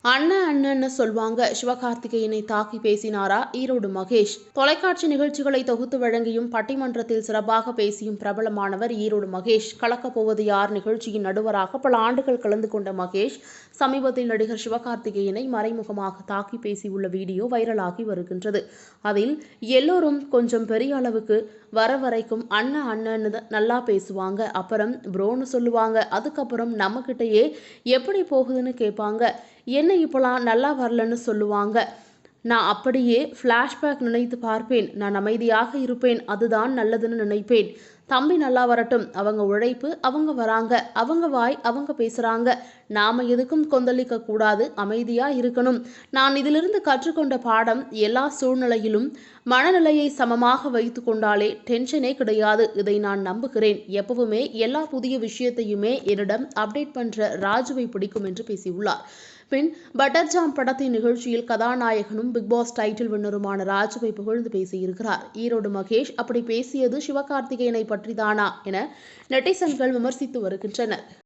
அண்ணன் அண்ணன்னு சொல்வாங்க. சிவகார்த்திகேயனை தாக்கி பேசினாரா ஈரோடு மகேஷ்? தொலைக்காட்சி நிகழ்ச்சிகளை தொகுத்து வழங்கியும் பட்டிமன்றத்தில் சிறப்பாக பேசியும் பிரபலமானவர் ஈரோடு மகேஷ். கலக்கப் போவது யார் நிகழ்ச்சியின் நடுவராக பல ஆண்டுகள் கலந்து கொண்ட மகேஷ் சமீபத்தில் நடிகர் சிவகார்த்திகேயனை மறைமுகமாக தாக்கி பேசியுள்ள வீடியோ வைரலாகி வருகின்றது. அதில் எல்லோரும் கொஞ்சம் பெரிய அளவுக்கு வர வரைக்கும் அண்ணன் அண்ணன்னு நல்லா பேசுவாங்க, அப்புறம் ப்ரோன்னு சொல்லுவாங்க, அதுக்கப்புறம் நம்மகிட்டயே எப்படி போகுதுன்னு கேட்பாங்க, என்ன இப்போலாம் நல்லா வரலன்னு சொல்லுவாங்க. நான் அப்படியே ஃப்ளாஷ்பேக் நினைத்து பார்ப்பேன். நான் அமைதியாக இருப்பேன், அதுதான் நல்லதுன்னு நினைப்பேன். தம்பி நல்லா வரட்டும், அவங்க உழைப்பு, அவங்க வராங்க, அவங்க வாய், அவங்க பேசுகிறாங்க. நாம் எதுக்கும் கொந்தளிக்க கூடாது, அமைதியாக இருக்கணும். நான் இதிலிருந்து கற்றுக்கொண்ட பாடம், எல்லா சூழ்நிலையிலும் மனநிலையை சமமாக வைத்து கொண்டாலே டென்ஷனே கிடையாது. இதை நான் நம்புகிறேன். எப்பவுமே எல்லா புதிய விஷயத்தையுமே என்னிடம் அப்டேட் பண்ணுற ராஜுவை பிடிக்கும் என்று பேசியுள்ளார். பின் பட்டர்ஜாம் படத்தின் நிகழ்ச்சியில் கதாநாயகனும் பிக்பாஸ் டைட்டில் வின்னருமான ராஜுவை புகழ்ந்து பேசியிருக்கிறார். ஈரோடு மகேஷ் அப்படி பேசியது சிவகார்த்திகேயனை பற்றிதானா என நெட்டிசன்கள் விமர்சித்து வருகின்றனர்.